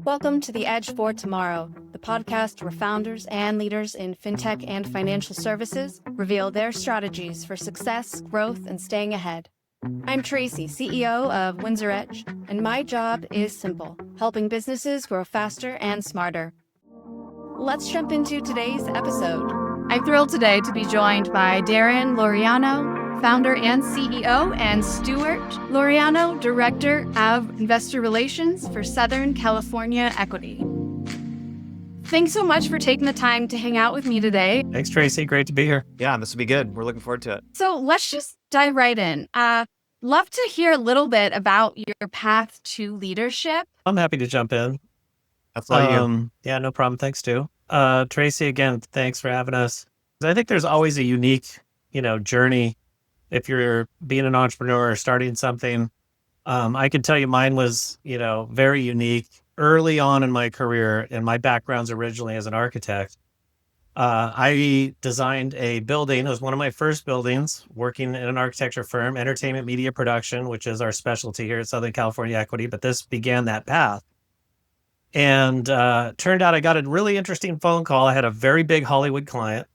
Welcome to The Edge for Tomorrow, the podcast where founders and leaders in fintech and financial services reveal their strategies for success, growth, and staying ahead. I'm Tracey, CEO of Windsor Edge, and my job is simple, helping businesses grow faster and smarter. Let's jump into today's episode. I'm thrilled today to be joined by Daren Laureano, founder and CEO, and Stuart Laureano, Director of Investor Relations for Southern California Equity. Thanks so much for taking the time to hang out with me today. Thanks, Tracey. Great to be here. Yeah, this will be good. We're looking forward to it. So let's just dive right in. Love to hear a little bit about your path to leadership. I'm happy to jump in. That's all you. Yeah, no problem. Thanks, Stu. Tracey, again, thanks for having us. I think there's always a unique, journey if you're being an entrepreneur or starting something. I can tell you mine was, very unique. Early on in my career, and my background's originally as an architect, I designed a building. It was one of my first buildings working in an architecture firm, entertainment media production, which is our specialty here at Southern California Equity. But this began that path. And turned out I got a really interesting phone call. I had a very big Hollywood client.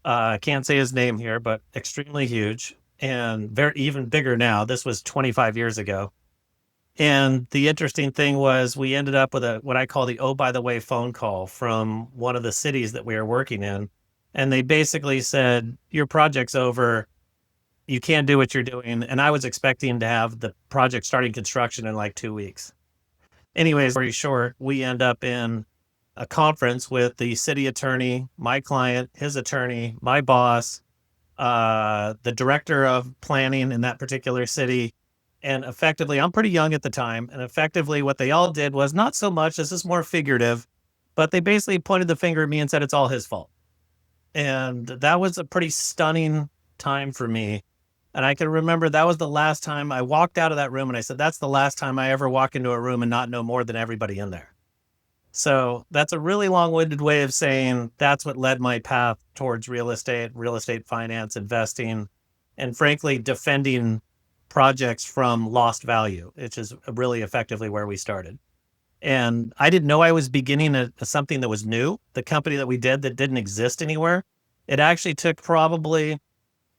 I can't say his name here, but extremely huge and very even bigger now. This was 25 years ago. And the interesting thing was we ended up with what I call the oh, by the way phone call from one of the cities that we were working in. And they basically said, your project's over. You can't do what you're doing. And I was expecting to have the project starting construction in like 2 weeks. Anyways, very short, we end up in a conference with the city attorney, my client, his attorney, my boss, the director of planning in that particular city. And effectively, I'm pretty young at the time. And effectively what they all did was not so much, this is more figurative, but they basically pointed the finger at me and said, it's all his fault. And that was a pretty stunning time for me. And I can remember that was the last time I walked out of that room and I said, that's the last time I ever walk into a room and not know more than everybody in there. So that's a really long-winded way of saying that's what led my path towards real estate finance, investing, and frankly, defending projects from lost value, which is really effectively where we started. And I didn't know I was beginning something that was new. The company that we did that didn't exist anywhere. It actually took probably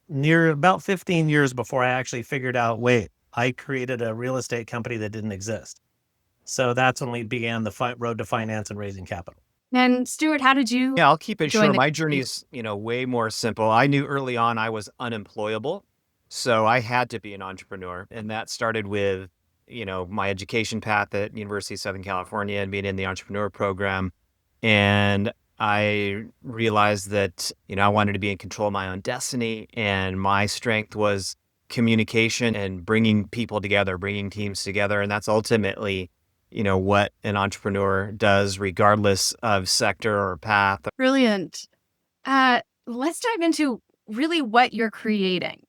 near about 15 years before I actually figured out, wait, I created a real estate company that didn't exist. So that's when we began the road to finance and raising capital. And Stuart, how did you? Yeah, I'll keep it short. My journey is, way more simple. I knew early on I was unemployable. So I had to be an entrepreneur. And that started with, my education path at University of Southern California and being in the entrepreneur program. And I realized that, I wanted to be in control of my own destiny. And my strength was communication and bringing people together, bringing teams together. And that's ultimately, what an entrepreneur does, regardless of sector or path. Brilliant. Let's dive into really what you're creating.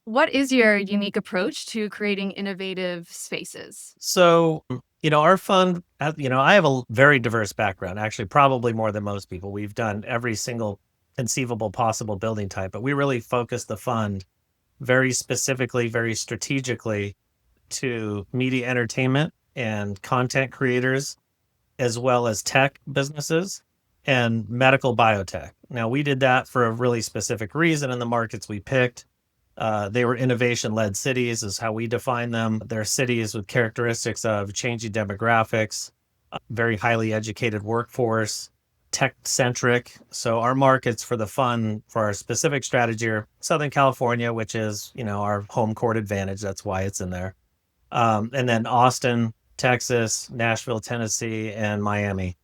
What is your unique approach to creating innovative spaces? So, our fund, I have a very diverse background, actually, probably more than most people. We've done every single conceivable possible building type, but we really focus the fund very specifically, very strategically to media entertainment and content creators, as well as tech businesses and medical biotech. Now, we did that for a really specific reason in the markets we picked. They were innovation-led cities is how we define them. They're cities with characteristics of changing demographics, very highly educated workforce, tech-centric. So our markets for the fund, for our specific strategy are Southern California, which is, our home court advantage. That's why it's in there. And then Austin, Texas, Nashville, Tennessee, and Miami.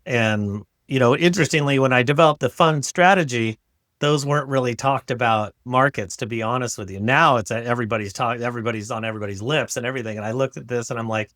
And, interestingly, when I developed the fund strategy, those weren't really talked about markets, to be honest with you. Now it's everybody's on everybody's lips and everything. And I looked at this and I'm like,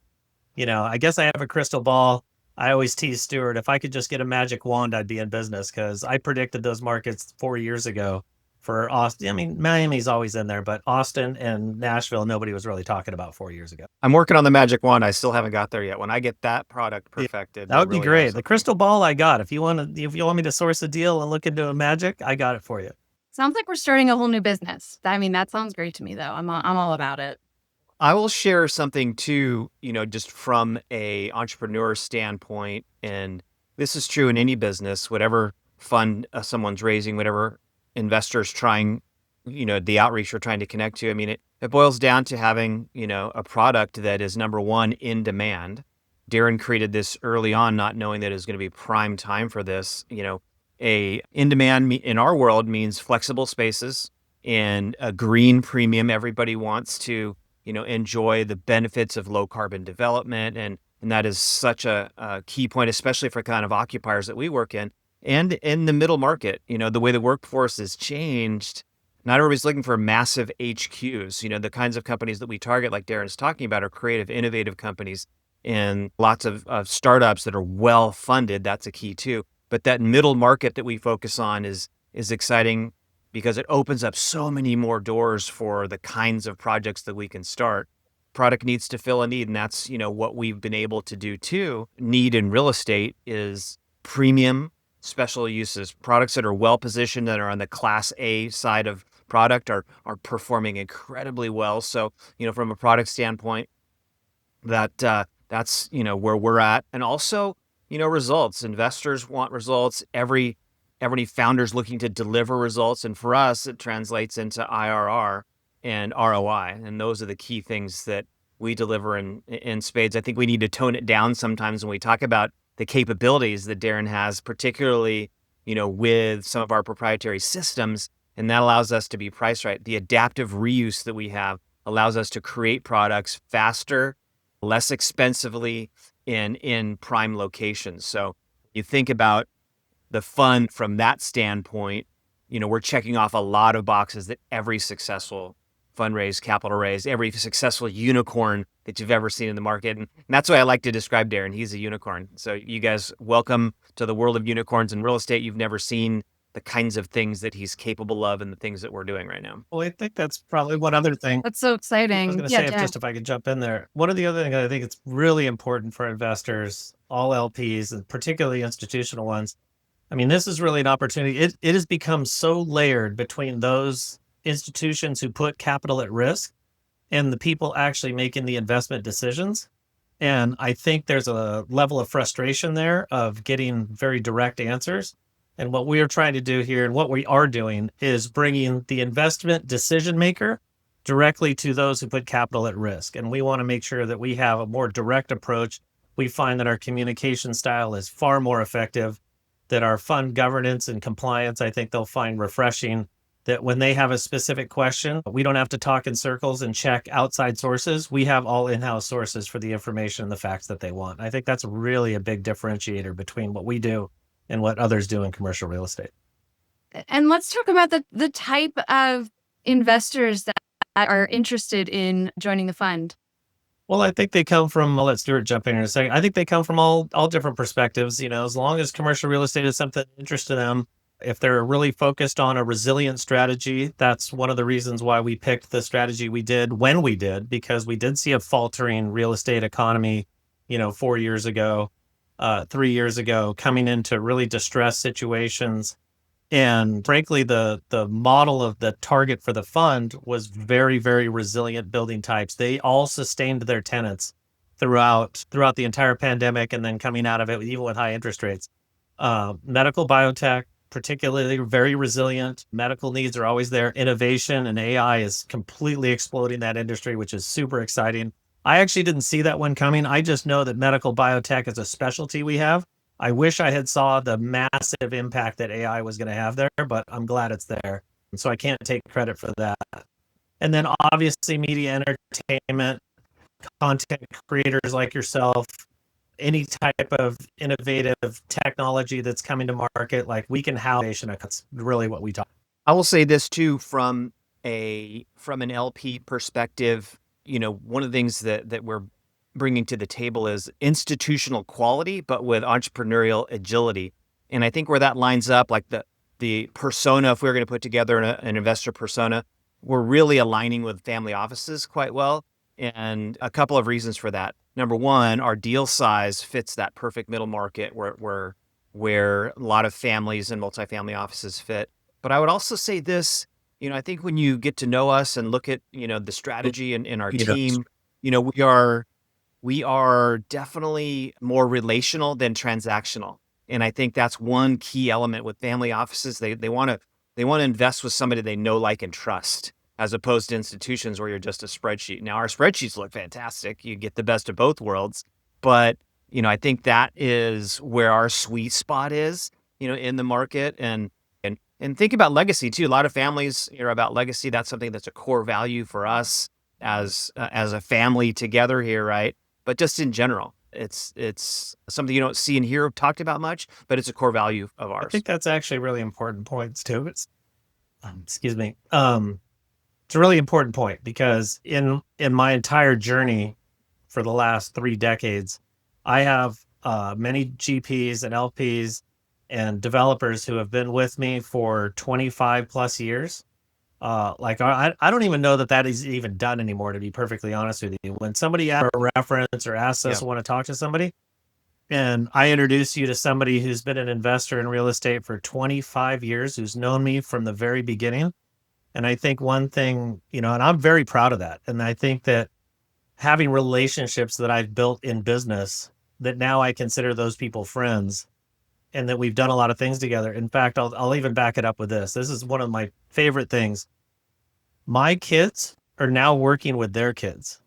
I guess I have a crystal ball. I always tease Stuart, if I could just get a magic wand, I'd be in business, because I predicted those markets 4 years ago for Austin. I mean, Miami's always in there, but Austin and Nashville, nobody was really talking about 4 years ago. I'm working on the magic wand. I still haven't got there yet. When I get that product perfected, that would be great. The crystal ball I got. If you want me to source a deal and look into a magic, I got it for you. Sounds like we're starting a whole new business. I mean, that sounds great to me, though. I'm all about it. I will share something too, just from a entrepreneur standpoint. And this is true in any business, whatever fund someone's raising, whatever investors trying, the outreach we're trying to connect to. I mean, it boils down to having, a product that is number one in demand. Daren created this early on, not knowing that it was going to be prime time for this. A in demand in our world means flexible spaces and a green premium. Everybody wants to enjoy the benefits of low carbon development. And that is such a key point, especially for kind of occupiers that we work in. And in the middle market, the way the workforce has changed, not everybody's looking for massive HQs. The kinds of companies that we target, like Daren's talking about, are creative, innovative companies and lots of startups that are well funded. That's a key too. But that middle market that we focus on is exciting because it opens up so many more doors for the kinds of projects that we can start. Product needs to fill a need, and that's, what we've been able to do too. Need in real estate is premium special uses. Products that are well positioned, that are on the class A side of product are performing incredibly well. So, from a product standpoint, that's, where we're at. And also, results. Investors want results. Every founder's looking to deliver results. And for us, it translates into IRR and ROI. And those are the key things that we deliver in spades. I think we need to tone it down sometimes when we talk about the capabilities that Daren has, particularly, with some of our proprietary systems. And that allows us to be priced right. The adaptive reuse that we have allows us to create products faster, less expensively, in prime locations. So you think about the fund from that standpoint, we're checking off a lot of boxes that every successful fundraise, capital raise, every successful unicorn that you've ever seen in the market. And that's why I like to describe Daren. He's a unicorn. So you guys, welcome to the world of unicorns in real estate. You've never seen the kinds of things that he's capable of and the things that we're doing right now. Well, I think that's probably one other thing. That's so exciting. I was going to say, if I could jump in there. One of the other things I think it's really important for investors, all LPs, and particularly institutional ones. I mean, this is really an opportunity. It has become so layered between those institutions who put capital at risk and the people actually making the investment decisions. And I think there's a level of frustration there of getting very direct answers. And what we are trying to do here and what we are doing is bringing the investment decision maker directly to those who put capital at risk. And we want to make sure that we have a more direct approach. We find that our communication style is far more effective, that our fund governance and compliance, I think they'll find refreshing, that when they have a specific question, we don't have to talk in circles and check outside sources. We have all in-house sources for the information and the facts that they want. I think that's really a big differentiator between what we do and what others do in commercial real estate. And let's talk about the type of investors that are interested in joining the fund. Well, I think they come from, I'll let Stuart jump in a second. I think they come from all different perspectives. As long as commercial real estate is something of interest to them, if they're really focused on a resilient strategy, that's one of the reasons why we picked the strategy we did when we did, because we did see a faltering real estate economy, 4 years ago, 3 years ago, coming into really distressed situations. And frankly, the model of the target for the fund was very, very resilient building types. They all sustained their tenants throughout the entire pandemic, and then coming out of it, even with high interest rates. Medical biotech, particularly, very resilient. Medical needs are always there. Innovation and AI is completely exploding that industry, which is super exciting. I actually didn't see that one coming. I just know that medical biotech is a specialty we have. I wish I had saw the massive impact that AI was going to have there, but I'm glad it's there. And so I can't take credit for that. And then obviously media entertainment, content creators like yourself, any type of innovative technology that's coming to market, like we can have innovation. That's really what we talk. I will say this too, from an LP perspective, one of the things that we're bringing to the table is institutional quality, but with entrepreneurial agility. And I think where that lines up, like the persona, if we were going to put together an investor persona, we're really aligning with family offices quite well. And a couple of reasons for that. Number one, our deal size fits that perfect middle market where a lot of families and multifamily offices fit. But I would also say this, I think when you get to know us and look at, the strategy and our team, we are definitely more relational than transactional. And I think that's one key element with family offices. They want to invest with somebody they know, like, and trust, as opposed to institutions where you're just a spreadsheet. Now, our spreadsheets look fantastic. You get the best of both worlds. But, I think that is where our sweet spot is, in the market. And think about legacy too. A lot of families are about legacy. That's something that's a core value for us as a family together here, right? But just in general, it's something you don't see and hear talked about much, but it's a core value of I ours. think that's actually really important points too. Excuse me. It's a really important point because in my entire journey for the last 3 decades, I have many GPs and LPs and developers who have been with me for 25 plus years. Like I don't even know that is even done anymore, to be perfectly honest with you. When somebody asks for a reference or asks us Yeah. to want to talk to somebody, and I introduce you to somebody who's been an investor in real estate for 25 years, who's known me from the very beginning. And I think one thing, and I'm very proud of that. And I think that having relationships that I've built in business, that now I consider those people friends, and that we've done a lot of things together. In fact, I'll even back it up with this. This is one of my favorite things. My kids are now working with their kids.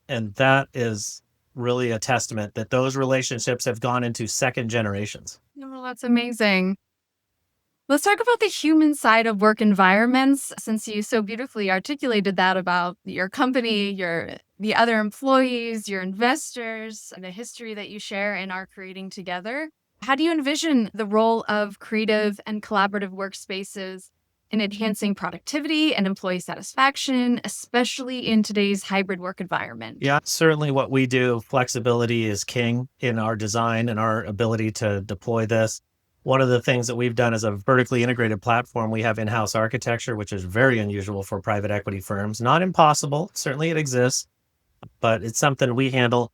And that is really a testament that those relationships have gone into second generations. Well, that's amazing. Let's talk about the human side of work environments, since you so beautifully articulated that about your company, the other employees, your investors, and the history that you share and are creating together. How do you envision the role of creative and collaborative workspaces in enhancing productivity and employee satisfaction, especially in today's hybrid work environment? Yeah, certainly what we do, flexibility is king in our design and our ability to deploy this. One of the things that we've done as a vertically integrated platform, we have in-house architecture, which is very unusual for private equity firms. Not impossible, certainly it exists, but it's something we handle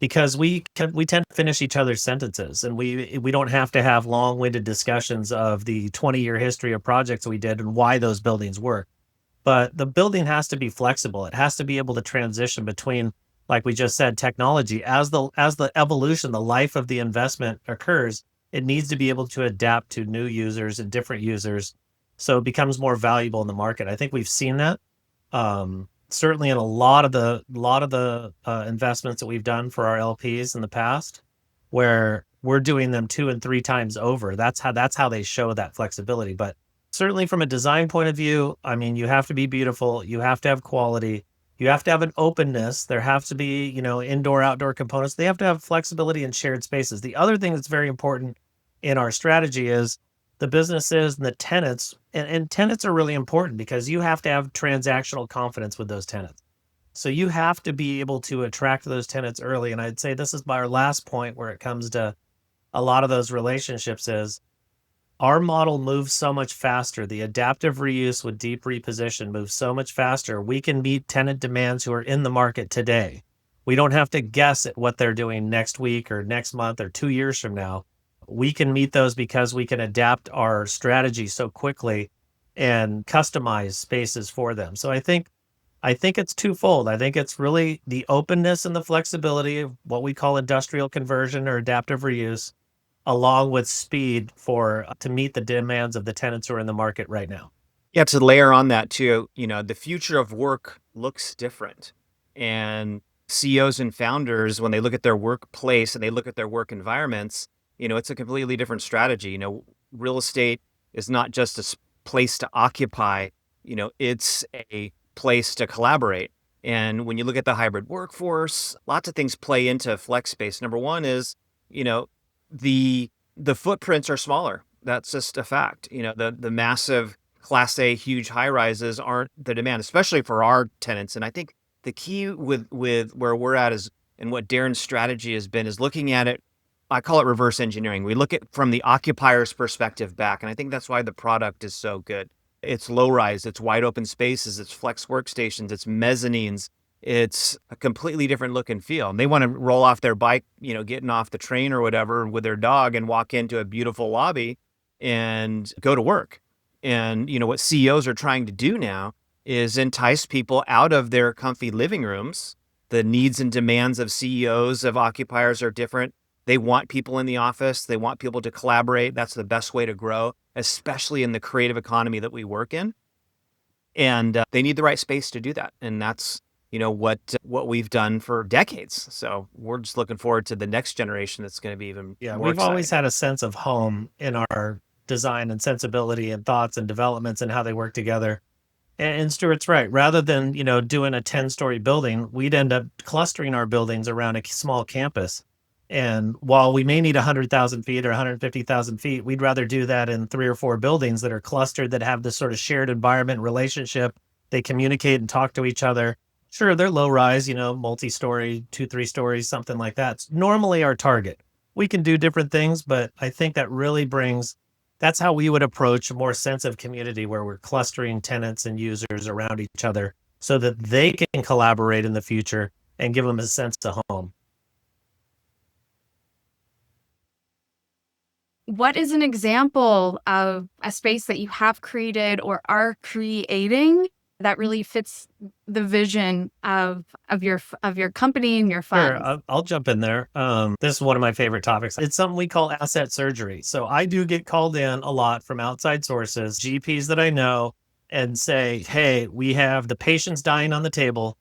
because we tend to finish each other's sentences, and we don't have to have long-winded discussions of the 20-year history of projects we did and why those buildings work. But the building has to be flexible. It has to be able to transition between, like we just said, technology. As the evolution, the life of the investment occurs, it needs to be able to adapt to new users and different users, so it becomes more valuable in the market. I think we've seen that. Certainly in a lot of the investments that we've done for our LPs in the past, where we're doing them 2 and 3 times over. That's how they show that flexibility. But certainly from a design point of view, I mean, you have to be beautiful, you have to have quality, you have to have an openness. There have to be, indoor, outdoor components. They have to have flexibility and shared spaces. The other thing that's very important in our strategy is the businesses and the tenants, and tenants are really important because you have to have transactional confidence with those tenants. So you have to be able to attract those tenants early. And I'd say this is our last point where it comes to a lot of those relationships is our model moves so much faster. The adaptive reuse with deep reposition moves so much faster. We can meet tenant demands who are in the market today. We don't have to guess at what they're doing next week or next month or 2 years from now. We can meet those because we can adapt our strategy so quickly and customize spaces for them. So I think it's twofold. I think it's really the openness and the flexibility of what we call industrial conversion or adaptive reuse, along with speed to meet the demands of the tenants who are in the market right now. Yeah, to layer on that too, the future of work looks different. And CEOs and founders, when they look at their workplace and they look at their work environments, it's a completely different strategy. Real estate is not just a place to occupy, it's a place to collaborate. And when you look at the hybrid workforce, lots of things play into flex space. Number one is, the footprints are smaller. That's just a fact. The massive Class A huge high rises aren't the demand, especially for our tenants. And I think the key with where we're at is, and what Daren's strategy has been, is looking at it. I call it reverse engineering. We look at from the occupier's perspective back, and I think that's why the product is so good. It's low rise, it's wide open spaces, it's flex workstations, it's mezzanines. It's a completely different look and feel. And they want to roll off their bike, getting off the train or whatever with their dog and walk into a beautiful lobby and go to work. And, what CEOs are trying to do now is entice people out of their comfy living rooms The needs and demands of CEOs of occupiers are different. They want people in the office. They want people to collaborate. That's the best way to grow, especially in the creative economy that we work in. And they need the right space to do that. And that's, what we've done for decades. So we're just looking forward to the next generation that's going to be even more We've exciting. always had a sense of home in our design and sensibility and thoughts and developments and how they work together. And Stuart's right. Rather than, doing a 10-story building, we'd end up clustering our buildings around a small campus. And while we may need 100,000 feet or 150,000 feet, we'd rather do that in 3 or 4 buildings that are clustered, that have this sort of shared environment relationship. They communicate and talk to each other. Sure, they're low rise, multi-story, 2-3 stories, something like that. It's normally our target. We can do different things, but I think that really that's how we would approach a more sense of community, where we're clustering tenants and users around each other so that they can collaborate in the future and give them a sense of home. What is an example of a space that you have created or are creating that really fits the vision of your company and your funds? Sure, I'll jump in there. This is one of my favorite topics. It's something we call asset surgery. So I do get called in a lot from outside sources, GPs that I know, and say, hey, we have the patients dying on the table.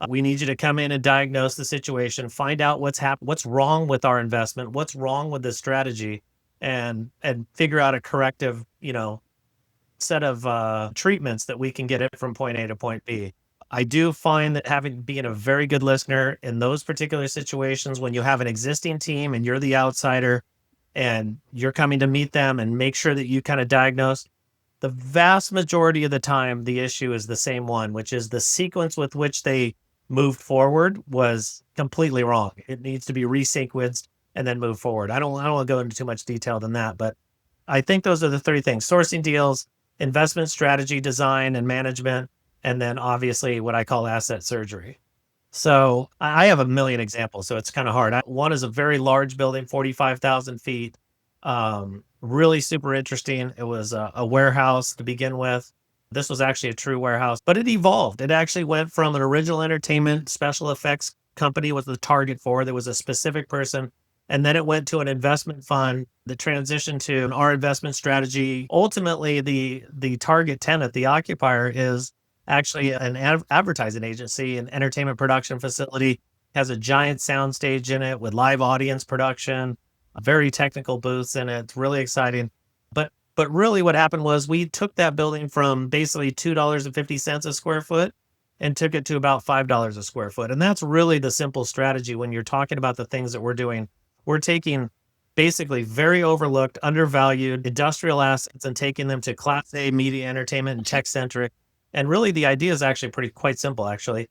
We need you to come in and diagnose the situation, find out what's wrong with our investment, what's wrong with this strategy, and figure out a corrective, set of treatments that we can get it from point A to point B. I do find that being a very good listener in those particular situations, when you have an existing team and you're the outsider and you're coming to meet them and make sure that you kind of diagnose, the vast majority of the time, the issue is the same one, which is the sequence with which they moved forward was completely wrong. It needs to be resequenced and then move forward. I don't want to go into too much detail than that, but I think those are the 3 things: sourcing deals, investment strategy, design and management, and then obviously what I call asset surgery. So I have a million examples, so it's kind of hard. One is a very large building, 45,000 feet. Really super interesting. It was a warehouse to begin with. This was actually a true warehouse, but it evolved. It actually went from an original entertainment special effects company was the target for. There was a specific person. And then it went to an investment fund, the transition to our investment strategy. Ultimately, the target tenant, the occupier, is actually an advertising agency, an entertainment production facility, has a giant sound stage in it with live audience production, very technical booths in it. It's really exciting. But really what happened was we took that building from basically $2.50 a square foot and took it to about $5 a square foot. And that's really the simple strategy when you're talking about the things that we're doing. We're taking basically very overlooked, undervalued industrial assets and taking them to Class A media, entertainment, and tech-centric. And really the idea is actually quite simple, actually.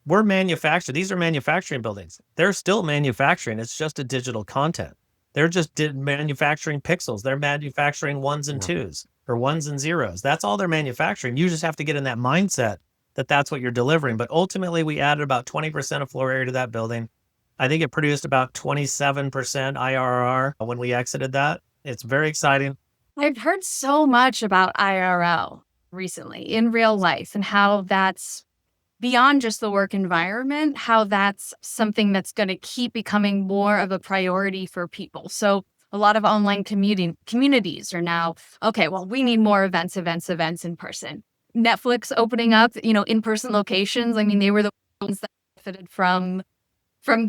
We're manufacturing. These are manufacturing buildings. They're still manufacturing. It's just a digital content. They're just manufacturing pixels. They're manufacturing ones and twos or ones and zeros. That's all they're manufacturing. You just have to get in that mindset that that's what you're delivering. But ultimately, we added about 20% of floor area to that building. I think it produced about 27% IRR when we exited that. It's very exciting. I've heard so much about IRL recently in real life and how that's beyond just the work environment, how that's something that's going to keep becoming more of a priority for people. So a lot of online communities are now, okay, well, we need more events in person. Netflix opening up, in-person locations. I mean, they were the ones that benefited from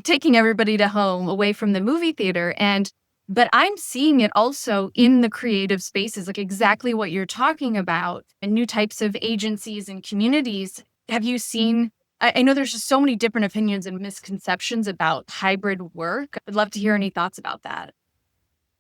taking everybody to home away from the movie theater. But I'm seeing it also in the creative spaces, like exactly what you're talking about, and new types of agencies and communities. Have you seen, I know there's just so many different opinions and misconceptions about hybrid work. I'd love to hear any thoughts about that.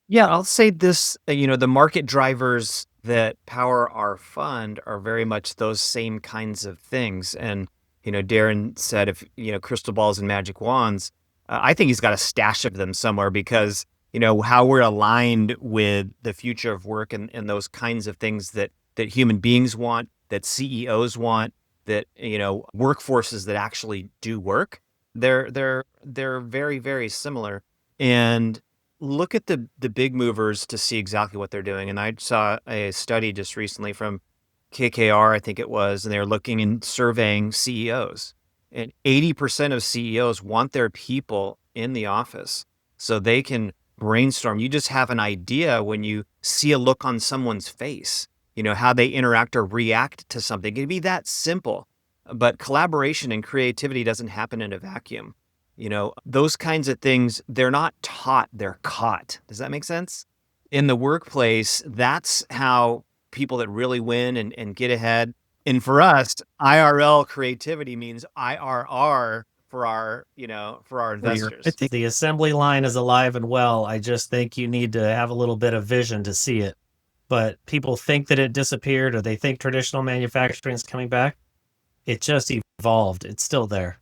Yeah, I'll say this, the market drivers that power our fund are very much those same kinds of things. And, Daren said, if, crystal balls and magic wands, I think he's got a stash of them somewhere because, how we're aligned with the future of work and those kinds of things that human beings want, that CEOs want, that, workforces that actually do work, they're very, very similar. And look at the big movers to see exactly what they're doing. And I saw a study just recently from KKR, I think it was, and they were looking and surveying CEOs. And 80% of CEOs want their people in the office so they can brainstorm. You just have an idea when you see a look on someone's face, how they interact or react to something. It can be that simple. But collaboration and creativity doesn't happen in a vacuum. Those kinds of things, they're not taught, they're caught. Does that make sense? In the workplace, that's how people that really win and get ahead. And for us, IRL creativity means IRR for our I investors. think the assembly line is alive and well. I just think you need to have a little bit of vision to see it. But people think that it disappeared, or they think traditional manufacturing is coming back. It just evolved. It's still there.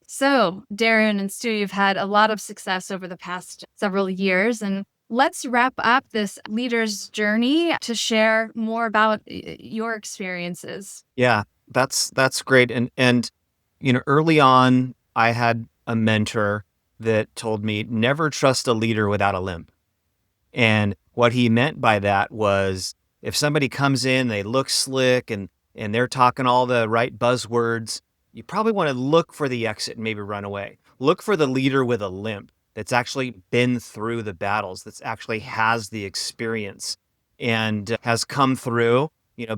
So, Daren and Stu, you've had a lot of success over the past several years, and let's wrap up this leader's journey to share more about your experiences. Yeah, that's great. And early on, I had a mentor that told me never trust a leader without a limp. And what he meant by that was if somebody comes in, they look slick and they're talking all the right buzzwords, you probably want to look for the exit and maybe run away. Look for the leader with a limp that's actually been through the battles, that's actually has the experience and has come through,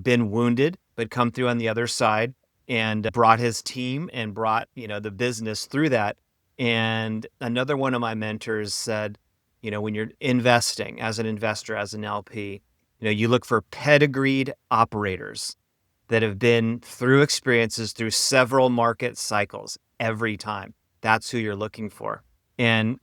been wounded, but come through on the other side and brought his team and brought, the business through that. And another one of my mentors said, when you're investing as an investor, as an LP, you look for pedigreed operators that have been through experiences through several market cycles every time. That's who you're looking for. And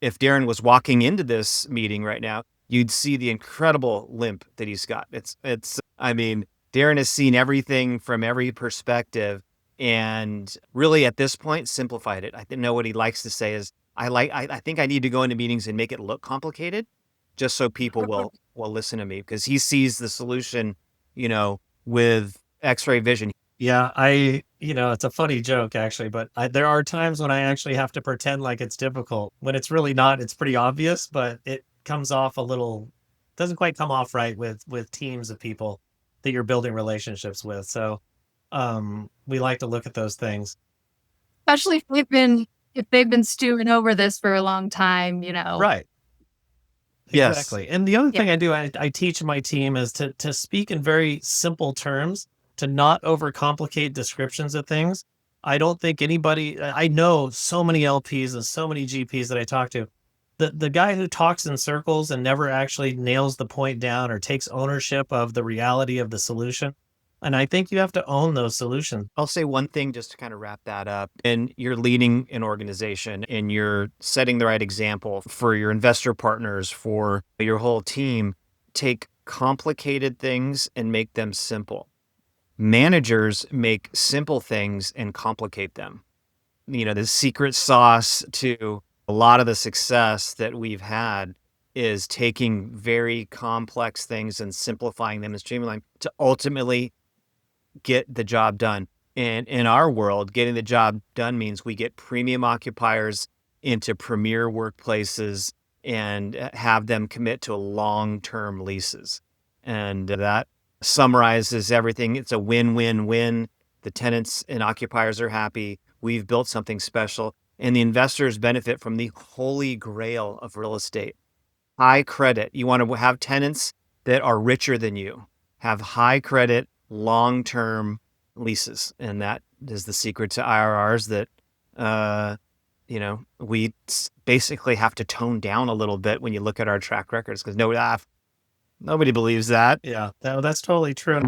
if Daren was walking into this meeting right now, you'd see the incredible limp that he's got. Daren has seen everything from every perspective and really at this point simplified it. I know what he likes to say is, I think I need to go into meetings and make it look complicated just so people will listen to me because he sees the solution, with X-ray vision. Yeah, it's a funny joke actually, but there are times when I actually have to pretend like it's difficult when it's really not. It's pretty obvious, but it comes off doesn't quite come off right with teams of people that you're building relationships with. So, we like to look at those things. Especially if they've been stewing over this for a long time, Right. Yes. Exactly. And the other thing I do, I teach my team is to speak in very simple terms, to not overcomplicate descriptions of things. I don't think I know so many LPs and so many GPs that I talk to. The guy who talks in circles and never actually nails the point down or takes ownership of the reality of the solution. And I think you have to own those solutions. I'll say one thing just to kind of wrap that up. And you're leading an organization and you're setting the right example for your investor partners, for your whole team. Take complicated things and make them simple. Managers make simple things and complicate them. The secret sauce to a lot of the success that we've had is taking very complex things and simplifying them and streamlining to ultimately get the job done. And in our world, getting the job done means we get premium occupiers into premier workplaces and have them commit to long-term leases. And that summarizes everything. It's a win-win-win. The tenants and occupiers are happy. We've built something special. And the investors benefit from the holy grail of real estate. High credit. You want to have tenants that are richer than you, have high credit, long-term leases. And that is the secret to IRRs that, we basically have to tone down a little bit when you look at our track records because nobody believes that. Yeah, that's totally true.